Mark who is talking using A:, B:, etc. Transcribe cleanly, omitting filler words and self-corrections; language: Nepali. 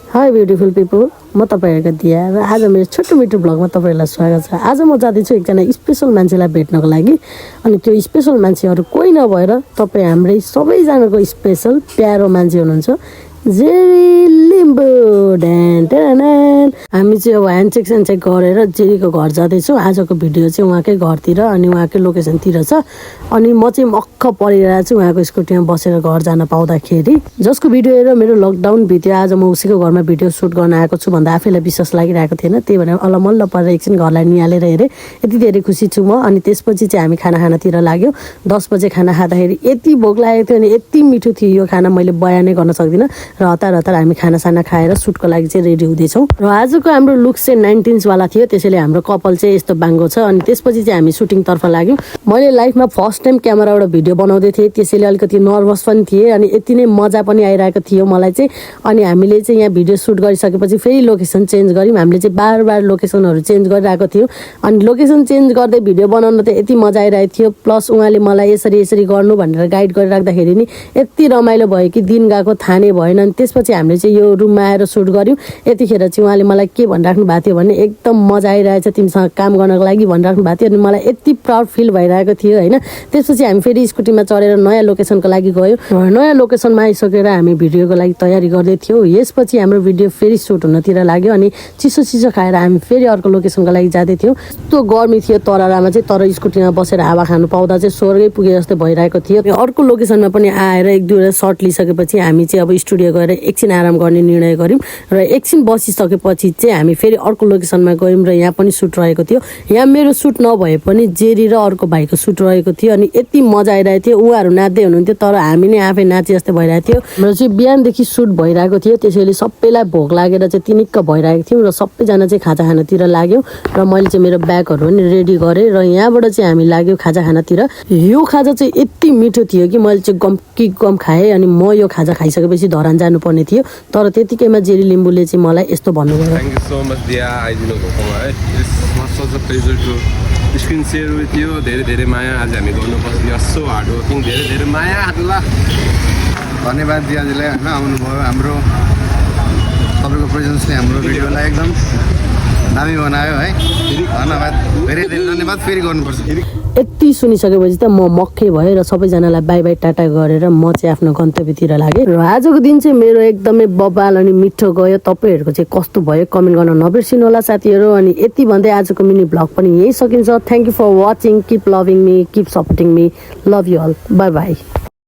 A: हाई ब्युटिफुल पिपल, म तपाईँहरूको दिया र आज मेरो छोटो मिठो ब्लगमा तपाईँहरूलाई स्वागत छ। आज म जाँदैछु एकजना स्पेसल मान्छेलाई भेट्नको लागि। अनि त्यो स्पेसल मान्छेहरू कोही नभएर तपाईँ हाम्रै सबैजनाको स्पेसल प्यारो मान्छे हुनुहुन्छ, जेरी लिम्बू। हामी चाहिँ अब ह्यान्डचेक स्यान्डचेक गरेर जेरीको घर जाँदैछौँ। आजको भिडियो चाहिँ उहाँकै घरतिर अनि उहाँकै लोकेसनतिर छ। अनि म चाहिँ मक्ख परिरहेको छु उहाँको स्कुटीमा बसेर घर जान पाउँदाखेरि। जसको भिडियो हेरेर मेरो लकडाउन भिडियो आज म उसैको घरमा भिडियो सुट गर्न आएको छु भन्दा आफैलाई विश्वास लागिरहेको थिएन। त्यही भएर अलमल्ल परेर एकछिन घरलाई निहालेर हेरेँ। यति धेरै खुसी छु म। अनि त्यसपछि चाहिँ हामी खानातिर लाग्यो। 10 बजे खाना खाँदाखेरि यति भोक लागेको थियो अनि यति मिठो थियो यो खाना, मैले बयानै गर्न सक्दिनँ। र हतार हामी खानासाना खाएर सुटको लागि चाहिँ रेडी हुँदैछौँ। र आजको हाम्रो लुक चाहिँ 19s वाला थियो, त्यसैले हाम्रो कपाल चाहिँ यस्तो बाङ्गो छ। अनि त्यसपछि चाहिँ हामी सुटिङतर्फ लाग्यौँ। मैले लाइफमा फर्स्ट टाइम क्यामेराबाट भिडियो बनाउँदै थिएँ, त्यसैले अलिकति नर्भस पनि थिएँ अनि यति नै मजा पनि आइरहेको थियो मलाई चाहिँ। अनि हामीले चाहिँ यहाँ भिडियो सुट गरिसकेपछि फेरि लोकेसन चेन्ज गऱ्यौँ। हामीले चाहिँ बार लोकेसनहरू चेन्ज गरिरहेको थियो। अनि लोकेसन चेन्ज गर्दै भिडियो बनाउन त यति मजा आइरहेको थियो। प्लस उहाँले मलाई यसरी गर्नु भनेर गाइड गरिराख्दाखेरि नि यति रमाइलो भयो कि दिन गएको थाहा नै भएन। अनि त्यसपछि हामीले चाहिँ यो रुममा आएर सुट गऱ्यौँ। यतिखेर चाहिँ उहाँले मलाई के भनिराख्नु भएको थियो भने एकदम मजा आइरहेछ तिमीसँग काम गर्नको लागि भनिराख्नु भएको थियो। अनि मलाई यति प्राउड फिल भइरहेको थियो होइन। त्यसपछि हामी फेरि स्कुटीमा चढेर नयाँ लोकेसनको लागि गयौँ। नयाँ लोकेसनमा आइसकेर हामी भिडियोको लागि तयारी गर्दै थियौँ। यसपछि हाम्रो भिडियो फेरि सुट हुनतिर लाग्यो अनि चिसो खाएर हामी फेरि अर्को लोकेसनको लागि जाँदै थियौँ। यस्तो गर्मी थियो तरारामा चाहिँ, तर स्कुटीमा बसेर हावा खानु पाउँदा चाहिँ स्वर्गै पुगे जस्तो भइरहेको थियो। अर्को लोकेसनमा पनि आएर 1-2 सर्ट लिइसकेपछि हामी चाहिँ अब स्टुडियो गएर एकछिन आराम गर्ने निर्णय गऱ्यौँ। र एकछिन बसिसकेपछि चाहिँ हामी फेरि अर्को लोकेसनमा गयौँ र यहाँ पनि सुट रहेको थियो। यहाँ मेरो सुट नभए पनि जेरी र अर्को भाइको सुट रहेको थियो। अनि यति मजा आइरहेको थियो। उहाँहरू नाच्दै हुनुहुन्थ्यो तर हामी नै आफै नाचे जस्तै भइरहेको थियो। र चाहिँ बिहानदेखि सुट भइरहेको थियो, त्यसैले सबैलाई भोक लागेर चाहिँ तिनिक्क भइरहेको थियौँ र सबैजना चाहिँ खाजा खानातिर लाग्यौँ। र मैले चाहिँ मेरो ब्यागहरू पनि रेडी गरेँ र यहाँबाट चाहिँ हामी लाग्यौँ खाजा खानातिर। यो खाजा चाहिँ यति मिठो थियो कि मैले चाहिँ गम खाएँ। अनि म यो खाजा खाइसकेपछि धरान जानुपर्ने थियो, तर त्यतिकैमा जेरी लिम्बूले चाहिँ मलाई यस्तो भन्नुभयो।
B: थ्याङ्क यू सो मच दिया आइदिनु भएकोमा है। Such a pleasure to screen share with you. धेरै माया आज हामी गर्नुपर्छ। You are so hard working. धेरै माया ल।
C: धन्यवाद दियाजीलाई होइन, आउनुभयो। हाम्रो तपाईँको प्रेजेन्सले हाम्रो भिडियोलाई एकदम दामी बनायो है। धन्यवाद, धेरै धन्यवाद। फेरि गर्नुपर्छ।
A: यति सुनिसकेपछि त म मक्खै भएँ र सबैजनालाई बाई बाई टाटा गरेर म चाहिँ आफ्नो गन्तव्यतिर लागेँ। र आजको दिन चाहिँ मेरो एकदमै बबाल अनि मिठो गयो। तपाईँहरूको चाहिँ कस्तो भयो कमेन्ट गर्न नबिर्सिनु होला साथीहरू। अनि यति भन्दै आजको मिनी ब्लग पनि यही सकिन्छ। Thank you for watching. Keep loving me, keep supporting me. Love you all. Bye by.